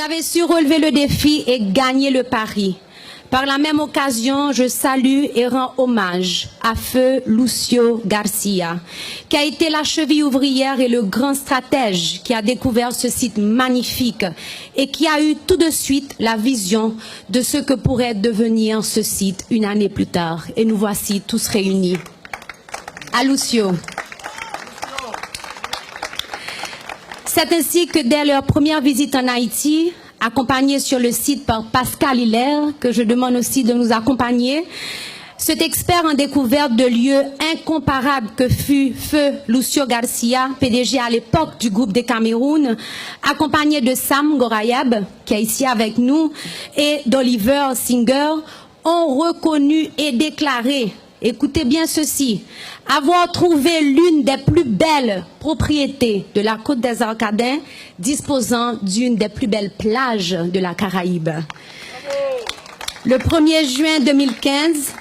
avez su relever le défi et gagner le pari. Par la même occasion, je salue et rends hommage à Feu Lucio Garcia, qui a été la cheville ouvrière et le grand stratège qui a découvert ce site magnifique et qui a eu tout de suite la vision de ce que pourrait devenir ce site une année plus tard. Et nous voici tous réunis. À Lucio. C'est ainsi que dès leur première visite en Haïti, accompagné sur le site par Pascal Hilaire, que je demande aussi de nous accompagner. Cet expert en découverte de lieux incomparables que fut Feu Lucio Garcia, PDG à l'époque du groupe des Cameroun, accompagné de Sam Gorayeb, qui est ici avec nous, et d'Oliver Singer, ont reconnu et déclaré, écoutez bien ceci, avoir trouvé l'une des plus belles propriétés de la côte des Arcadins, disposant d'une des plus belles plages de la Caraïbe. Le 1er juin 2015,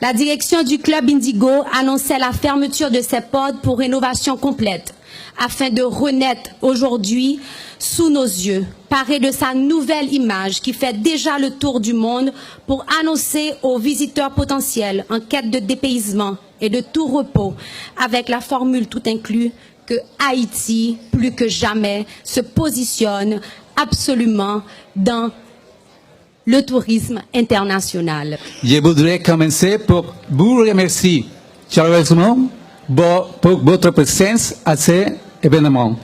la direction du club Indigo annonçait la fermeture de ses portes pour rénovation complète, afin de renaître aujourd'hui sous nos yeux, paré de sa nouvelle image qui fait déjà le tour du monde pour annoncer aux visiteurs potentiels en quête de dépaysement et de tout repos, avec la formule tout inclus, que Haïti, plus que jamais, se positionne absolument dans le tourisme international. Je voudrais commencer pour vous remercier chaleureusement pour votre présence à cet événement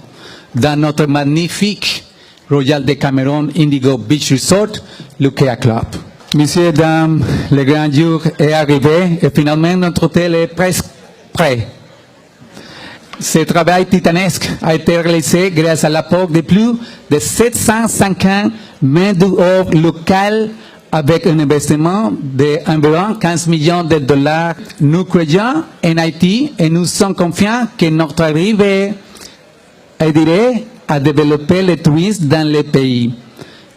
dans notre magnifique Royal de Cameroun Indigo Beach Resort, le Kea Club. Messieurs, dames, le grand jour est arrivé et finalement notre hôtel est presque prêt. Ce travail titanesque a été réalisé grâce à l'apport de plus de 750 mains d'œuvre locales avec un investissement d'environ 15 millions de dollars. Nous croyons en Haïti et nous sommes confiants que notre arrivée aiderait à développer le tourisme dans le pays.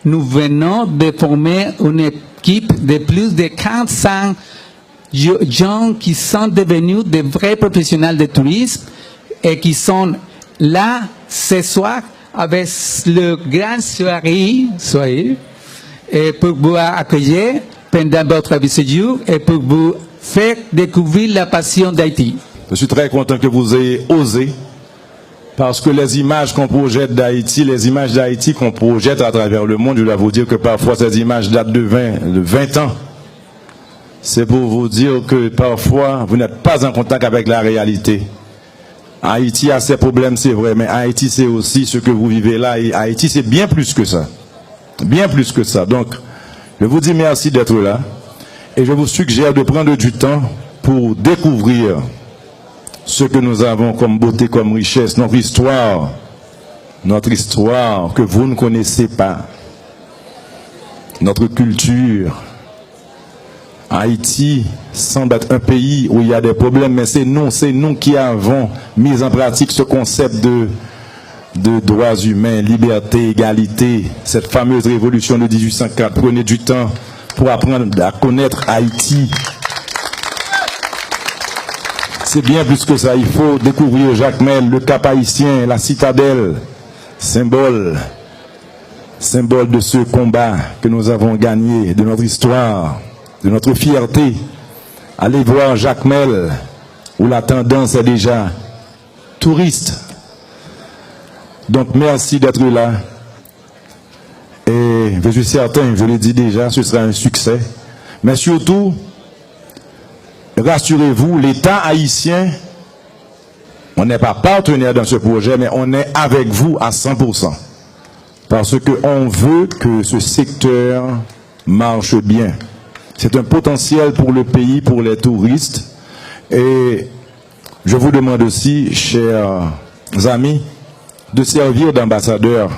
Nous venons de former une équipe de plus de 400 gens qui sont devenus de vrais professionnels de tourisme et qui sont là ce soir avec le grand soirée et pour vous accueillir pendant votre séjour et pour vous faire découvrir la passion d'Haïti. Je suis très content que vous ayez osé, parce que les images qu'on projette d'Haïti, les images d'Haïti qu'on projette à travers le monde, je dois vous dire que parfois ces images datent de 20 ans. C'est pour vous dire que parfois vous n'êtes pas en contact avec la réalité. Haïti a ses problèmes, c'est vrai, mais Haïti c'est aussi ce que vous vivez là, et Haïti c'est bien plus que ça. Bien plus que ça. Donc, je vous dis merci d'être là, et je vous suggère de prendre du temps pour découvrir ce que nous avons comme beauté, comme richesse, notre histoire que vous ne connaissez pas, notre culture. Haïti semble être un pays où il y a des problèmes, mais c'est nous qui avons mis en pratique ce concept de droits humains, liberté, égalité, cette fameuse révolution de 1804. Prenez du temps pour apprendre à connaître Haïti. C'est bien plus que ça, il faut découvrir Jacmel, le Cap haïtien, la citadelle, symbole de ce combat que nous avons gagné, de notre histoire, de notre fierté. Allez voir Jacmel, où la tendance est déjà touriste. Donc merci d'être là. Et je suis certain, je l'ai dit déjà, ce sera un succès. Mais surtout, rassurez-vous, l'État haïtien, on n'est pas partenaire dans ce projet, mais on est avec vous à 100%. Parce qu'on veut que ce secteur marche bien. C'est un potentiel pour le pays, pour les touristes. Et je vous demande aussi, chers amis, de servir d'ambassadeur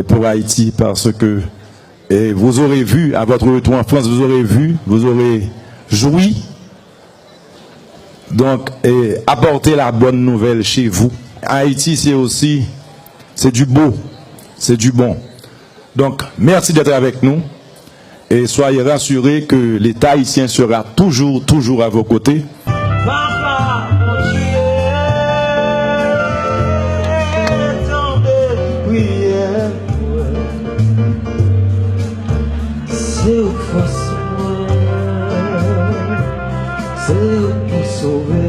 pour Haïti, parce que vous aurez vu, à votre retour en France, vous aurez joui. Donc, apportez la bonne nouvelle chez vous. Haïti, c'est du beau, c'est du bon. Donc, merci d'être avec nous. Et soyez rassurés que l'État haïtien sera toujours à vos côtés. C'est au force moi, c'est au qui sauver.